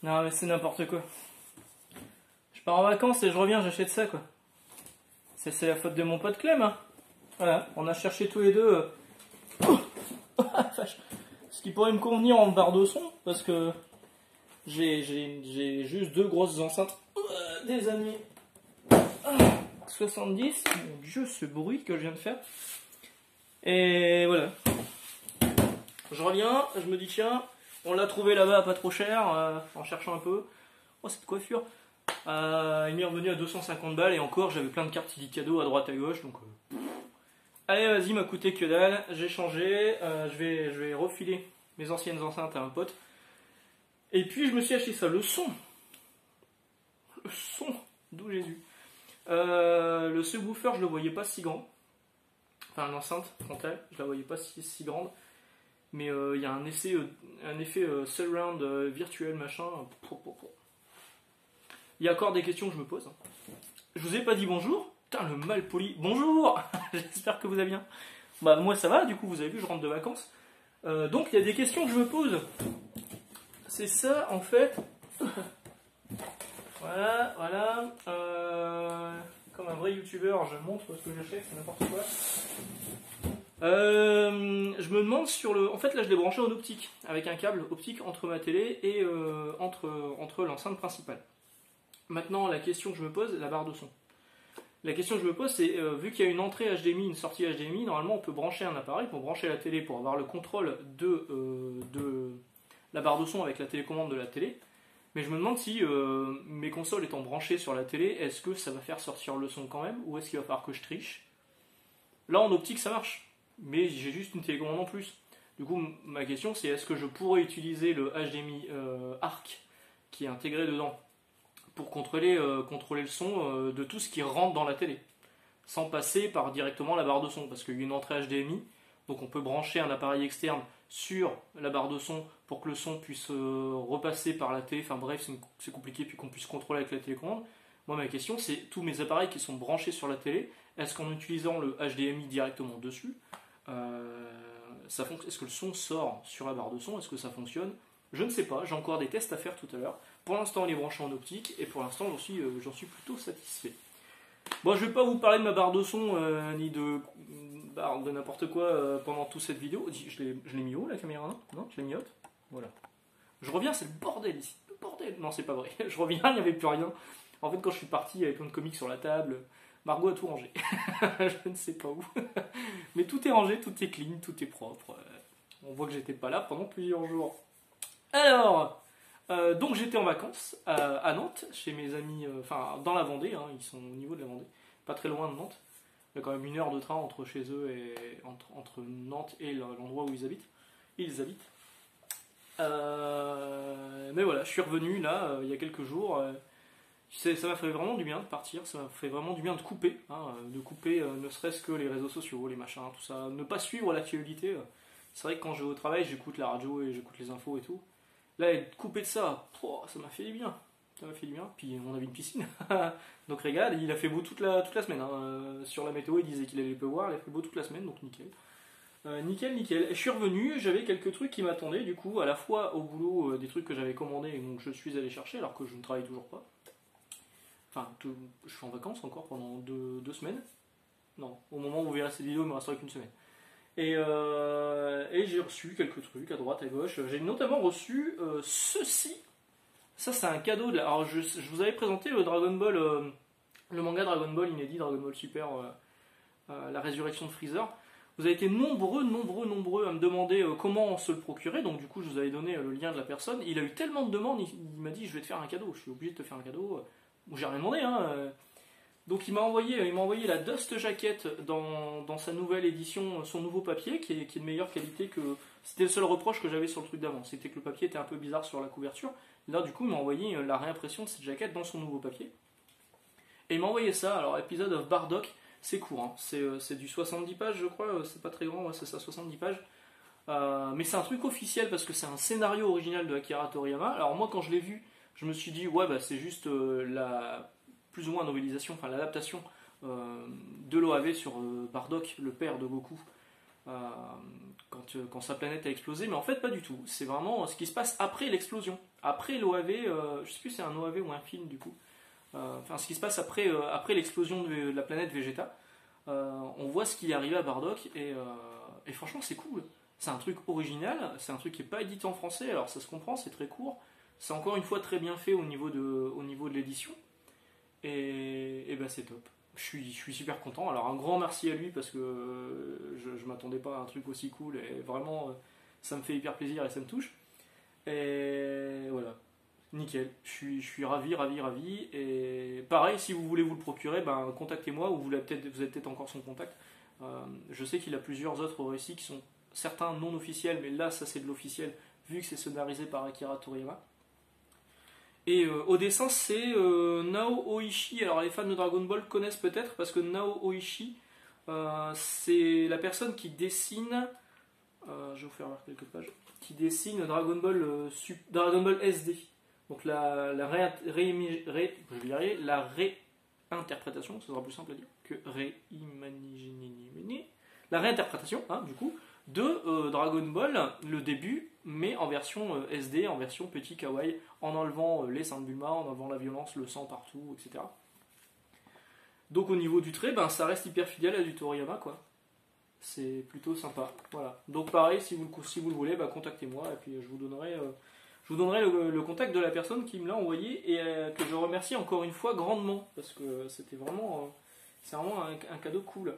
Non mais c'est n'importe quoi. Je pars en vacances et je reviens, j'achète ça quoi. C'est la faute de mon pote Clem. Hein. Voilà, on a cherché tous les deux ce qui pourrait me convenir en barre de son parce que j'ai juste deux grosses enceintes des années 70. Mon Dieu, ce bruit que je viens de faire. Et voilà. Je reviens, je me dis tiens, on l'a trouvé là-bas pas trop cher, en cherchant un peu. Oh, cette coiffure. Il m'est revenu à 250 balles et encore j'avais plein de cartes Illy cadeaux à droite à gauche donc. Allez vas-y, m'a coûté que dalle, j'ai changé, je vais refiler mes anciennes enceintes à un pote. Et puis je me suis acheté ça, le son, d'où Jésus. Le subwoofer je le voyais pas si grand, enfin l'enceinte frontale, je la voyais pas si grande. Mais il y a un effet surround virtuel machin. Il y a encore des questions que je me pose. Je vous ai pas dit bonjour. Putain, le mal poli. Bonjour. J'espère que vous allez bien. Bah moi ça va, du coup vous avez vu, je rentre de vacances. Donc il y a des questions que je me pose. C'est ça en fait. Voilà. Comme un vrai youtubeur, je montre ce que j'achète, c'est n'importe quoi. Je me demande sur le... En fait là je l'ai branché en optique, avec un câble optique entre ma télé et entre l'enceinte principale. Maintenant la question que je me pose, la barre de son. La question que je me pose c'est, vu qu'il y a une entrée HDMI, une sortie HDMI, normalement on peut brancher un appareil pour brancher la télé, pour avoir le contrôle de la barre de son avec la télécommande de la télé. Mais je me demande si mes consoles étant branchées sur la télé, est-ce que ça va faire sortir le son quand même, ou est-ce qu'il va falloir que je triche? Là en optique ça marche. Mais j'ai juste une télécommande en plus. Du coup, ma question c'est est-ce que je pourrais utiliser le HDMI ARC qui est intégré dedans pour contrôler le son de tout ce qui rentre dans la télé, sans passer par directement la barre de son, parce qu'il y a une entrée HDMI, donc on peut brancher un appareil externe sur la barre de son pour que le son puisse repasser par la télé, enfin bref, c'est compliqué, puis qu'on puisse contrôler avec la télécommande. Moi, ma question c'est tous mes appareils qui sont branchés sur la télé, est-ce qu'en utilisant le HDMI directement dessus, est-ce que le son sort sur la barre de son? Est-ce que ça fonctionne? Je ne sais pas, j'ai encore des tests à faire tout à l'heure. Pour l'instant on est branché en optique et pour l'instant j'en suis plutôt satisfait. Bon, je ne vais pas vous parler de ma barre de son ni de n'importe quoi pendant toute cette vidéo. Je l'ai mis haut la caméra, non, je l'ai mis haute. Voilà. Je reviens, c'est le bordel ici. Le bordel. Non, c'est pas vrai. Je reviens, il n'y avait plus rien. En fait, quand je suis parti, il y avait plein de comics sur la table. Margot a tout rangé. Je ne sais pas où. Mais tout est rangé, tout est clean, tout est propre. On voit que j'étais pas là pendant plusieurs jours. Alors, donc j'étais en vacances à Nantes, chez mes amis, enfin dans la Vendée, hein, ils sont au niveau de la Vendée, pas très loin de Nantes. Il y a quand même 1 heure de train entre chez eux et entre Nantes et l'endroit où ils habitent. Mais voilà, je suis revenu là il y a quelques jours. Ça m'a fait vraiment du bien de partir, ça m'a fait vraiment du bien de couper, ne serait-ce que les réseaux sociaux, les machins, tout ça, ne pas suivre l'actualité. C'est vrai que quand je vais au travail, j'écoute la radio et j'écoute les infos et tout. Là, être coupé de ça, ça m'a fait du bien. Ça m'a fait du bien. Puis on avait une piscine. Donc regarde, il a fait beau toute la semaine. Hein. Sur la météo, il disait qu'il allait pleuvoir, il a fait beau toute la semaine, donc nickel. Nickel. Et je suis revenu, j'avais quelques trucs qui m'attendaient, du coup, à la fois au boulot, des trucs que j'avais commandés et donc je suis allé chercher alors que je ne travaille toujours pas. Enfin, je suis en vacances encore pendant 2 semaines. Non, au moment où vous verrez cette vidéo, il me restera qu'une semaine. Et j'ai reçu quelques trucs à droite, à gauche. J'ai notamment reçu ceci. Ça, c'est un cadeau. Alors, je vous avais présenté le Dragon Ball, le manga Dragon Ball inédit, Dragon Ball Super, la résurrection de Freezer. Vous avez été nombreux à me demander comment on se le procurait. Donc, du coup, je vous avais donné le lien de la personne. Il a eu tellement de demandes, il m'a dit je vais te faire un cadeau. Je suis obligé de te faire un cadeau. Bon, j'ai rien demandé, hein. Donc il m'a envoyé la Dust Jacket dans sa nouvelle édition, son nouveau papier, qui est de meilleure qualité que... C'était le seul reproche que j'avais sur le truc d'avant, c'était que le papier était un peu bizarre sur la couverture. Là du coup il m'a envoyé la réimpression de cette jaquette dans son nouveau papier. Et il m'a envoyé ça, alors Episode of Bardock, c'est court, hein. C'est du 70 pages je crois, c'est pas très grand, ouais, c'est ça, 70 pages. Mais c'est un truc officiel parce que c'est un scénario original de Akira Toriyama. Alors moi quand je l'ai vu, je me suis dit ouais bah c'est juste plus ou moins novélisation, enfin l'adaptation de l'OAV sur Bardock, le père de Goku, quand sa planète a explosé, mais en fait pas du tout. C'est vraiment ce qui se passe après l'explosion, après l'OAV, je sais plus si c'est un OAV ou un film du coup, enfin ce qui se passe après l'explosion de la planète Vegeta, on voit ce qui est arrivé à Bardock et franchement c'est cool. C'est un truc original, c'est un truc qui n'est pas édité en français, alors ça se comprend, c'est très court, c'est encore une fois très bien fait au niveau de l'édition, et bah c'est top. Je suis super content. Alors un grand merci à lui parce que je m'attendais pas à un truc aussi cool et vraiment ça me fait hyper plaisir et ça me touche. Et voilà, nickel. Je suis ravi, ravi, ravi. Et pareil, si vous voulez vous le procurer, ben, contactez-moi ou vous avez peut-être encore son contact. Je sais qu'il a plusieurs autres récits qui sont certains non officiels, mais là ça c'est de l'officiel vu que c'est scénarisé par Akira Toriyama. Et au dessin, c'est Nao Oishi. Alors, les fans de Dragon Ball connaissent peut-être parce que Nao Oishi, c'est la personne qui dessine. Je vais vous faire voir quelques pages. Qui dessine Dragon Ball SD. Donc, je vais y arriver, la réinterprétation, ce sera plus simple à dire que la réinterprétation, hein, du coup, de Dragon Ball, le début, mais en version SD, en version petit kawaii, en enlevant les seins de Bulma, en enlevant la violence, le sang partout, etc. Donc au niveau du trait, ben, ça reste hyper fidèle à du Toriyama, quoi. C'est plutôt sympa. Voilà. Donc pareil, si vous le voulez, ben, contactez-moi, et puis je vous donnerai le contact de la personne qui me l'a envoyé, et que je remercie encore une fois grandement, parce que c'était vraiment, c'est vraiment un cadeau cool.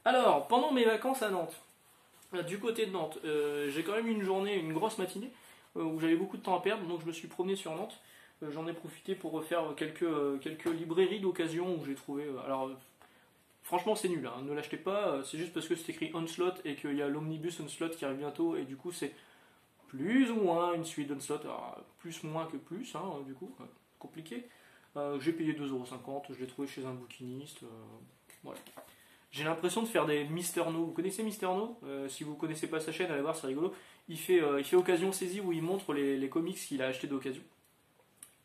Alors, pendant mes vacances à Nantes, du côté de Nantes, j'ai quand même eu une grosse matinée où j'avais beaucoup de temps à perdre, donc je me suis promené sur Nantes. J'en ai profité pour refaire quelques librairies d'occasion où j'ai trouvé. Alors, franchement, c'est nul, hein, ne l'achetez pas, c'est juste parce que c'est écrit Onslaught et qu'il y a l'omnibus Onslaught qui arrive bientôt, et du coup, c'est plus ou moins une suite d'Onslaught. Alors, plus, moins que plus, hein, du coup, compliqué. J'ai payé 2,50 €, je l'ai trouvé chez un bouquiniste. Voilà. J'ai l'impression de faire des Mister No. Vous connaissez Mister No? Si vous ne connaissez pas sa chaîne, allez voir, c'est rigolo. Il fait Occasion Saisie où il montre les comics qu'il a achetés d'occasion.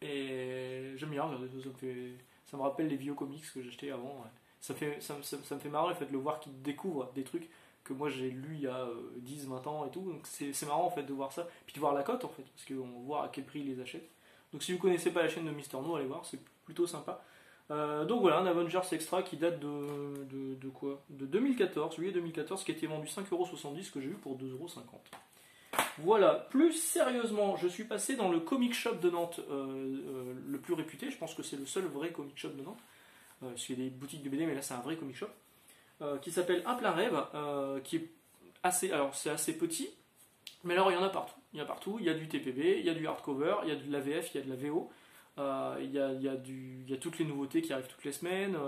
Et j'aime bien, ça me rappelle les vieux comics que j'achetais avant. Ouais. Ça me fait marrer en fait, de le voir qu'il découvre des trucs que moi j'ai lu il y a 10-20 ans et tout. Donc c'est marrant en fait de voir ça. Puis de voir la cote en fait, parce qu'on voit à quel prix il les achète. Donc si vous ne connaissez pas la chaîne de Mister No, allez voir, c'est plutôt sympa. Donc voilà, un Avengers Extra qui date de quoi? De 2014, juillet 2014, qui a été vendu 5,70 €, que j'ai eu pour 2,50 €. Voilà, plus sérieusement, je suis passé dans le comic shop de Nantes le plus réputé, je pense que c'est le seul vrai comic shop de Nantes, parce qu'il y a des boutiques de BD, mais là c'est un vrai comic shop, qui s'appelle Un plein rêve, qui est alors c'est assez petit, mais alors il y en a partout. Il y a partout, il y a du TPB, il y a du hardcover, il y a de la VF, il y a de la VO. Il y a toutes les nouveautés qui arrivent toutes les semaines,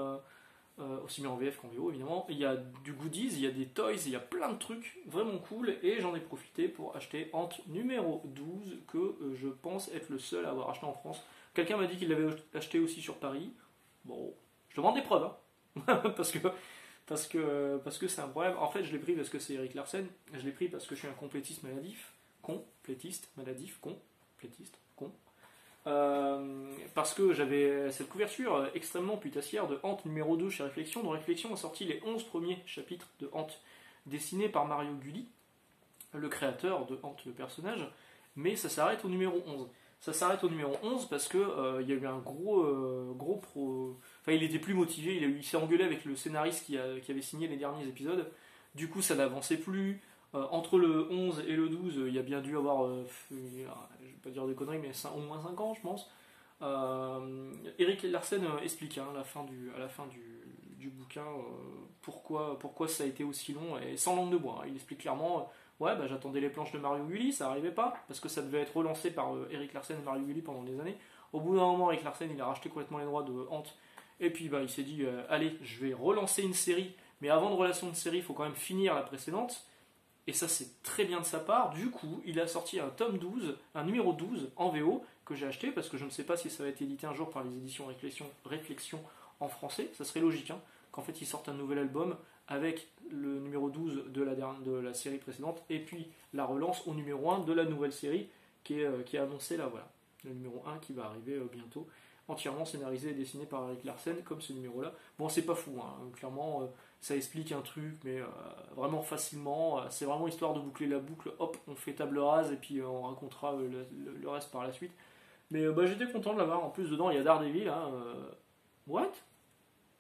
aussi bien en VF qu'en VO évidemment. Il y a du goodies, il y a des toys, il y a plein de trucs vraiment cool, et j'en ai profité pour acheter Ant numéro 12 que je pense être le seul à avoir acheté en France. Quelqu'un m'a dit qu'il l'avait acheté aussi sur Paris. Bon, je demande des preuves, hein. parce que c'est un problème. En fait, je l'ai pris parce que c'est Eric Larsen, je l'ai pris parce que je suis un complétiste maladif, con. Parce que j'avais cette couverture extrêmement putassière de Ant numéro 2 chez Réflexion, dont Réflexion a sorti les 11 premiers chapitres de Ant, dessinés par Mario Gulli, le créateur de Ant le personnage, mais ça s'arrête au numéro 11. Ça s'arrête au numéro 11 parce que il y a eu un gros pro. Enfin, il était plus motivé, il s'est engueulé avec le scénariste qui avait signé les derniers épisodes. Du coup, ça n'avançait plus. Entre le 11 et le 12, il y a bien dû avoir, je vais pas dire des conneries, mais au moins 5 ans, je pense. Eric Larsen explique à la fin du bouquin pourquoi ça a été aussi long, et sans langue de bois. Il explique clairement, ouais, bah, j'attendais les planches de Mario Gulli, ça n'arrivait pas, parce que ça devait être relancé par Eric Larsen et Mario Gulli pendant des années. Au bout d'un moment, Eric Larsen, il a racheté complètement les droits de Ant, et puis bah, il s'est dit, allez, je vais relancer une série, mais avant de relancer une série, il faut quand même finir la précédente. Et ça, c'est très bien de sa part. Du coup, il a sorti un tome 12, un numéro 12 en VO, que j'ai acheté, parce que je ne sais pas si ça va être édité un jour par les éditions Réflexion en français. Ça serait logique, hein, qu'en fait, ils sortent un nouvel album avec le numéro 12 de la série précédente, et puis la relance au numéro 1 de la nouvelle série qui est annoncée là, voilà. Le numéro 1 qui va arriver bientôt, entièrement scénarisé et dessiné par Eric Larsen, comme ce numéro-là. Bon, c'est pas fou, hein, clairement... ça explique un truc, mais vraiment facilement. C'est vraiment histoire de boucler la boucle. Hop, on fait table rase et puis on racontera le reste par la suite. Mais bah, j'étais content de l'avoir. En plus, dedans, il y a Daredevil. Hein, What?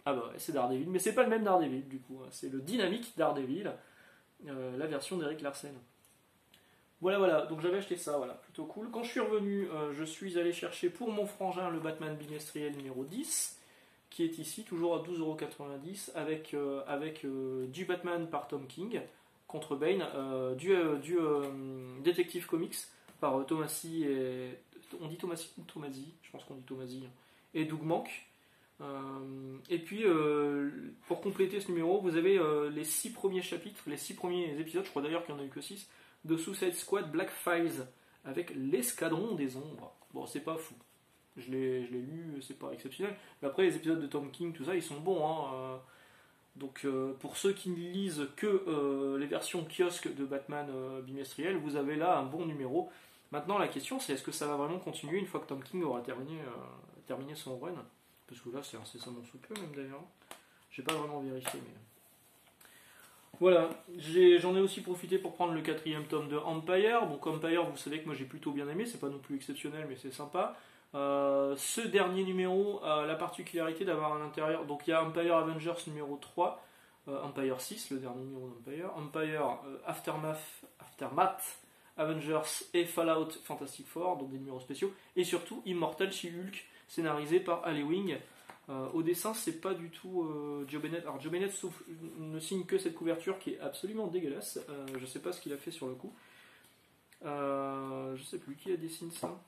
Ah bah ouais, c'est Daredevil. Mais c'est pas le même Daredevil, du coup. Hein. C'est le dynamique Daredevil, la version d'Eric Larsen. Voilà, voilà. Donc j'avais acheté ça, voilà. Plutôt cool. Quand je suis revenu, je suis allé chercher pour mon frangin le Batman bimestriel numéro 10, qui est ici, toujours à 12,90 € avec du Batman par Tom King contre Bane, du Detective Comics par Tomasi et... On dit Tomasi ou Tomasi? Je pense qu'on dit Tomasi. Et Doug Mahnke. Et puis, pour compléter ce numéro, vous avez les 6 premiers chapitres, les 6 premiers épisodes, je crois d'ailleurs qu'il n'y en a eu que 6, de Suicide Squad Black Files, avec l'Escadron des Ombres. Bon, c'est pas fou. Je l'ai lu, c'est pas exceptionnel. Mais après, les épisodes de Tom King, tout ça, ils sont bons. Hein. Donc, pour ceux qui ne lisent que les versions kiosque de Batman bimestriel, vous avez là un bon numéro. Maintenant, la question, c'est est-ce que ça va vraiment continuer une fois que Tom King aura terminé son run? Parce que là, c'est incessamment sous peu, même d'ailleurs. J'ai pas vraiment vérifié, mais... Voilà, j'en ai aussi profité pour prendre le 4e tome de Empire. Donc Empire, vous savez que moi j'ai plutôt bien aimé, c'est pas non plus exceptionnel, mais c'est sympa. Ce dernier numéro a la particularité d'avoir un intérieur. Donc il y a Empire Avengers numéro 3, Empire 6, le dernier numéro d'Empire, Empire Aftermath, Avengers et Fallout Fantastic Four, donc des numéros spéciaux, et surtout Immortal She-Hulk, scénarisé par Ali Wing. Au dessin, c'est pas du tout Joe Bennett. Alors, Joe Bennett ne signe que cette couverture qui est absolument dégueulasse. Je sais pas ce qu'il a fait sur le coup. Je sais plus qui a dessiné ça.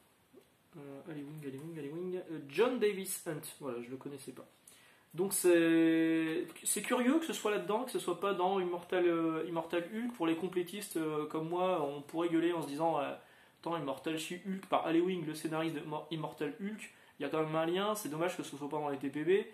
Ali Wing. John Davis Hunt. Voilà, je le connaissais pas. Donc, c'est curieux que ce soit là-dedans, que ce soit pas dans Immortal Hulk. Pour les complétistes comme moi, on pourrait gueuler en se disant attends, Immortal She-Hulk par Ali Wing, le scénariste de Immortal Hulk. Il y a quand même un lien, c'est dommage que ce soit pas dans les TPB,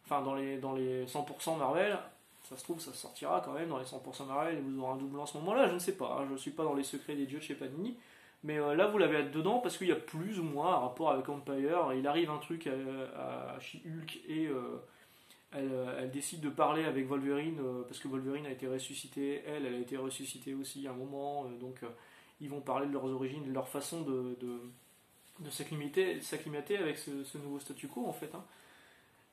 enfin dans les 100% Marvel, ça se trouve ça sortira quand même dans les 100% Marvel et vous aurez un double en ce moment-là, je ne sais pas, hein, je ne suis pas dans les secrets des dieux de chez Panini, mais là vous l'avez dedans parce qu'il y a plus ou moins un rapport avec Empire, il arrive un truc à She-Hulk et elle décide de parler avec Wolverine parce que Wolverine a été ressuscité, elle a été ressuscitée aussi à un moment, donc ils vont parler de leurs origines, de leur façon de s'acclimater avec ce nouveau statu quo en fait. Hein.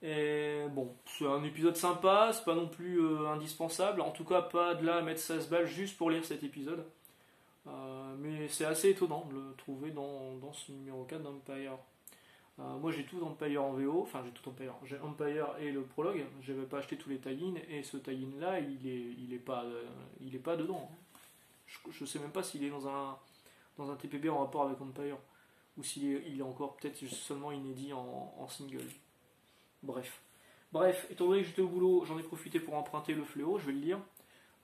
Et bon, c'est un épisode sympa, c'est pas non plus indispensable, en tout cas pas de là à mettre 16 balles juste pour lire cet épisode. Mais c'est assez étonnant de le trouver dans ce numéro 4 d'Empire. Moi j'ai tout Empire en VO, enfin j'ai tout Empire, j'ai Empire et le prologue, j'avais pas acheté tous les tie-in et ce tie-in là il est pas dedans. Je sais même pas s'il est dans un TPB en rapport avec Empire ou s'il est encore peut-être seulement inédit en single. Bref, étant donné que j'étais au boulot, j'en ai profité pour emprunter le Fléau, je vais le lire.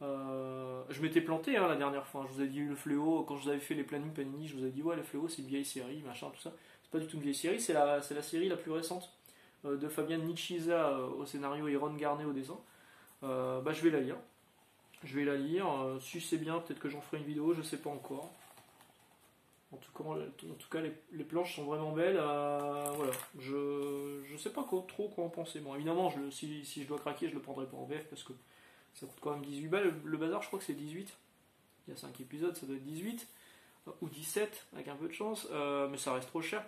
Je m'étais planté hein, la dernière fois, je vous ai dit le Fléau, quand je vous avais fait les plannings Panini, je vous ai dit ouais le Fléau c'est une vieille série, machin, tout ça. C'est pas du tout une vieille série, c'est la série la plus récente de Fabian Nicieza au scénario et Ron Garnet au dessin. Je vais la lire. Si c'est bien, peut-être que j'en ferai une vidéo, je sais pas encore. En tout cas les planches sont vraiment belles. Voilà. Je sais pas trop quoi en penser. Bon, évidemment, si je dois craquer, je le prendrai pas en VF parce que ça coûte quand même 18 balles. Le bazar, je crois que c'est 18. Il y a 5 épisodes, ça doit être 18. Ou 17, avec un peu de chance. Mais ça reste trop cher.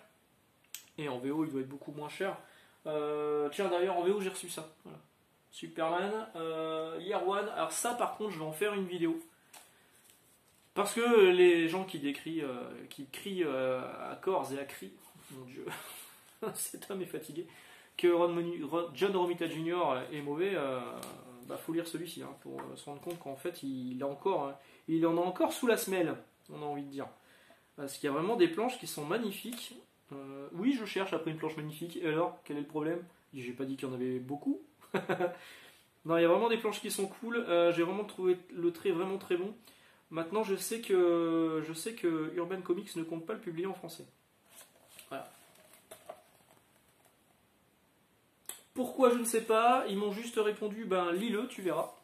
Et en VO, il doit être beaucoup moins cher. Tiens, d'ailleurs, en VO, j'ai reçu ça. Voilà. Superman, Year One. Alors ça, par contre, je vais en faire une vidéo. Parce que les gens qui crient à corps et à cris, mon Dieu, cet homme est fatigué, que John Romita Jr. est mauvais, faut lire celui-ci hein, pour se rendre compte qu'en fait il en a encore sous la semelle, on a envie de dire. Parce qu'il y a vraiment des planches qui sont magnifiques. Oui, je cherche après une planche magnifique. Et alors, quel est le problème? J'ai pas dit qu'il y en avait beaucoup. Non, il y a vraiment des planches qui sont cool. J'ai vraiment trouvé le trait vraiment très bon. Maintenant, je sais que Urban Comics ne compte pas le publier en français. Voilà. Pourquoi, je ne sais pas. Ils m'ont juste répondu, lis-le, tu verras.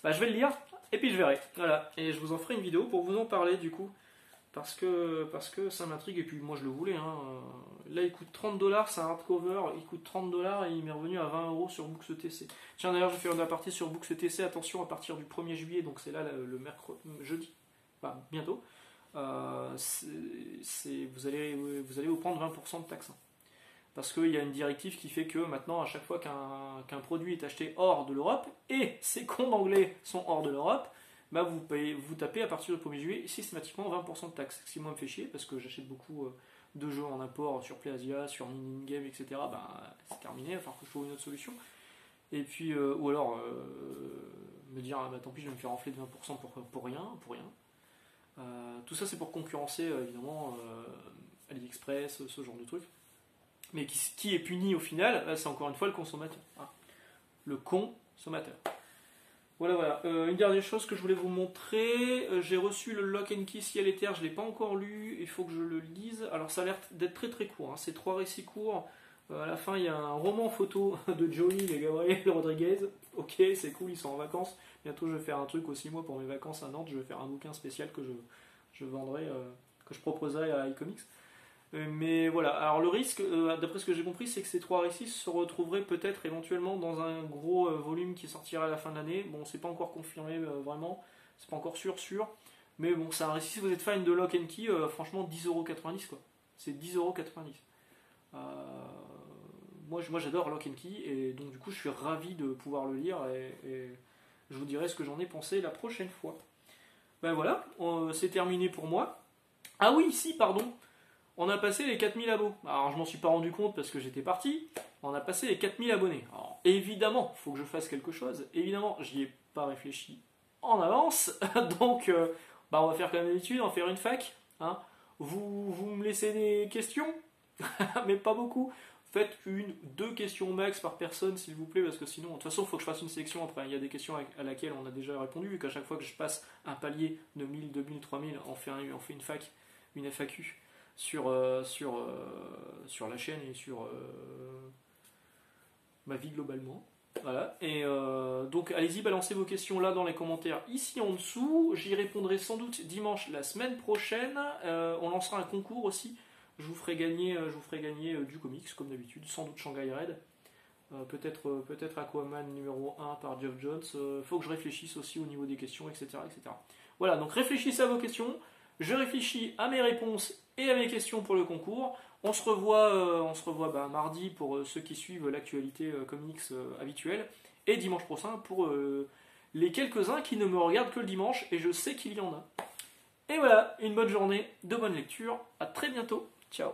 Je vais le lire, et puis je verrai. Voilà. Et je vous en ferai une vidéo pour vous en parler, du coup. Parce que ça m'intrigue, et puis moi je le voulais. Hein. Là, il coûte 30$, c'est un hardcover. Il coûte 30$ et il m'est revenu à 20€ sur Books ETC. Tiens, d'ailleurs, je vais faire une aparté sur Books ETC. Attention, à partir du 1er juillet, donc c'est là le mercredi, jeudi, bientôt. vous allez vous prendre 20% de taxes. Parce qu'il y a une directive qui fait que maintenant, à chaque fois qu'un produit est acheté hors de l'Europe, et ces cons d'anglais sont hors de l'Europe, bah vous tapez à partir du 1er juillet systématiquement 20% de taxes. Ce qui moi me fait chier, parce que j'achète beaucoup de jeux en import sur PlayAsia, sur Ninin Game, etc. Bah, c'est terminé, il va falloir que je trouve une autre solution. Et puis, ou alors me dire, bah, tant pis, je vais me faire enfler de 20% pour rien. Tout ça, c'est pour concurrencer, évidemment, AliExpress, ce genre de trucs. Mais qui est puni au final, c'est encore une fois le consommateur. Hein. Le consommateur. Voilà. Une dernière chose que je voulais vous montrer. J'ai reçu le Lock and Key Ciel et Terre, je ne l'ai pas encore lu, il faut que je le lise. Alors ça a l'air d'être très très court, hein. C'est 3 récits courts. À la fin, il y a un roman photo de Johnny et Gabriel Rodriguez. Ok, c'est cool, ils sont en vacances. Bientôt, je vais faire un truc aussi, moi, pour mes vacances à Nantes. Je vais faire un bouquin spécial que je vendrai, que je proposerai à iComics. Mais voilà, alors le risque, d'après ce que j'ai compris, c'est que ces 3 récits se retrouveraient peut-être éventuellement dans un gros volume qui sortira à la fin de l'année. Bon, c'est pas encore confirmé vraiment, c'est pas encore sûr. Mais bon, c'est un récit, si vous êtes fan de Lock and Key, franchement 10,90€ quoi. C'est 10,90€. Moi j'adore Lock and Key, et donc du coup je suis ravi de pouvoir le lire, et je vous dirai ce que j'en ai pensé la prochaine fois. Ben voilà, c'est terminé pour moi. Ah oui, si, pardon. On a passé les 4000 abos. Alors je m'en suis pas rendu compte parce que j'étais parti. On a passé les 4000 abonnés. Alors évidemment, il faut que je fasse quelque chose. Évidemment, j'y ai pas réfléchi en avance. Donc on va faire comme d'habitude, on va faire une fac. Hein. Vous me laissez des questions, mais pas beaucoup. Faites 1-2 questions max par personne, s'il vous plaît, parce que sinon, de toute façon, il faut que je fasse une sélection après. Il y a des questions à laquelle on a déjà répondu, vu qu'à chaque fois que je passe un palier de 1000, 2000, 3000, on fait une fac, une FAQ. Sur la chaîne et sur ma vie globalement. Voilà. Et donc allez-y, balancez vos questions là dans les commentaires ici en dessous. J'y répondrai sans doute dimanche la semaine prochaine. On lancera un concours aussi. Je vous ferai gagner du comics comme d'habitude, sans doute Shanghai Red. Peut-être Aquaman numéro 1 par Geoff Johns. Faut que je réfléchisse aussi au niveau des questions, etc. Voilà, donc réfléchissez à vos questions. Je réfléchis à mes réponses et à mes questions pour le concours. On se revoit mardi pour ceux qui suivent l'actualité comics habituelle, et dimanche prochain pour les quelques-uns qui ne me regardent que le dimanche, et je sais qu'il y en a. Et voilà, une bonne journée, de bonne lecture, à très bientôt, ciao.